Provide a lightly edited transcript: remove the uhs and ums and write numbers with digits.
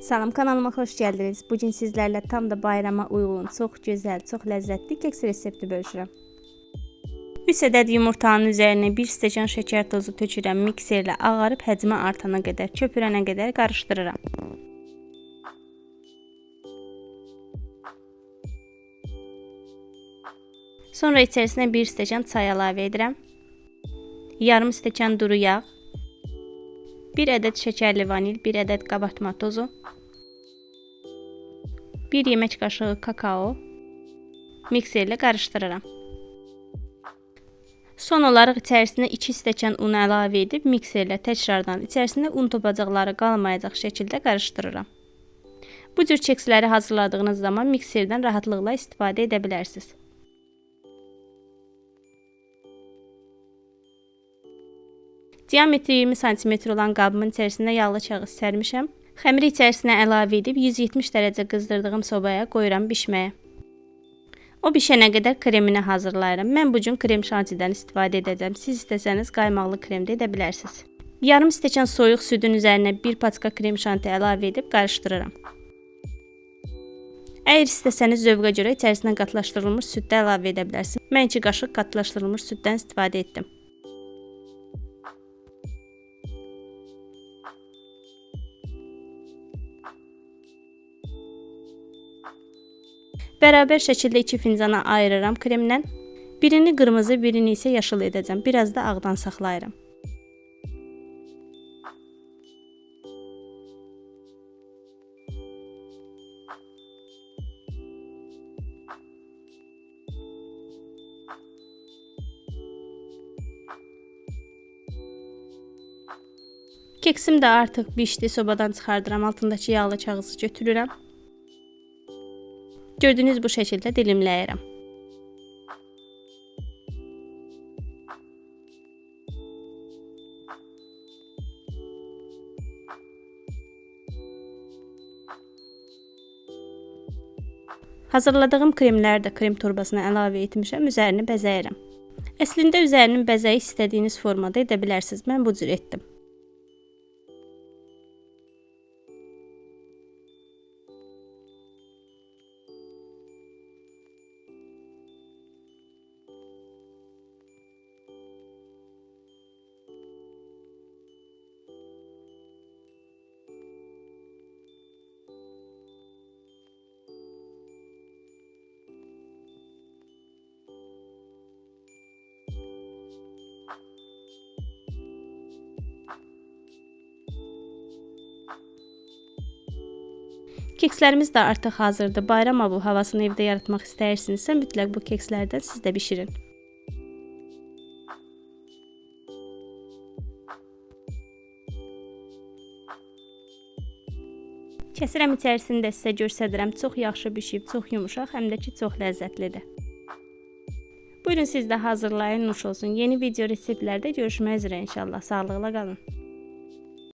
Salam, kanalıma xoş gəldiniz. Bugün sizlərlə tam da bayrama uyğun, çox gözəl, çox ləzzətli keks resepti bölüşürəm. 3 ədəd yumurtanın üzərinə 1 stəkan şəkər tozu tökürəm. Mikserlə ağarıb həcmi artana qədər, köpürənə qədər qarışdırıram. Sonra içərisinə 1 stəkan çay əlavə edirəm. Yarım stəkan duru yağ, 1 ədəd şəkərli vanil, 1 ədəd qabartma tozu, 1 yemək qaşığı kakao, mikserlə qarışdırıram. Son olaraq içərisinə 2 stəkan un əlavə edib mikserlə təkrardan içərisində un topacıqları qalmayacaq şəkildə qarışdırıram. Bu cür keksləri hazırladığınız zaman mikserdən rahatlıqla istifadə edə bilərsiniz. Diametri 20 cm olan qabımın içərisində yağlı kağız sərmişəm. Xəmiri içərisinə əlavə edib 170 dərəcə qızdırdığım sobaya qoyuram bişməyə. O bişənə qədər kremini hazırlayıram. Mən bu gün krem şantidən istifadə edəcəm. Siz istəsəniz qaymaqlı krem də edə bilərsiniz. Yarım stəkan soyuq südün üzərinə 1 paçka krem şanti əlavə edib qarışdırıram. Əgər istəsəniz zövqə görə içərisinə qatlaşdırılmış süd də əlavə edə bilərsiniz. Mən 2 qaşıq qatlaşdırılmış süddən istifadə etdim. Bərabər şəkildə 2 fincana ayırıram kremdən. Birini qırmızı, birini isə yaşıl edəcəm. Biraz da ağdan saxlayıram. Keksim də artıq bişdi. Sobadan çıxardıram. Altındakı yağlı kağızı götürürəm. Gördüyünüz bu şəkildə dilimləyirəm. Hazırladığım kremləri də krem torbasına əlavə etmişəm. Üzərini bəzəyirəm. Əslində üzərinin bəzəyi istədiyiniz formada edə bilərsiniz. Mən bu cür etdim. Kekslərimiz də artıq hazırdır. Bayram havasını evdə yaratmaq istəyirsinizsə, mütləq bu kekslərdən siz də bişirin. Kəsirəm içərisini də sizə göstərirəm. Çox yaxşı bişib, çox yumuşaq, həm də ki çox ləzzətlidir. Buyurun siz də hazırlayın, nuş olsun. Yeni video reseptlərdə görüşmək üzrə inşallah. Sağlıqla qalın.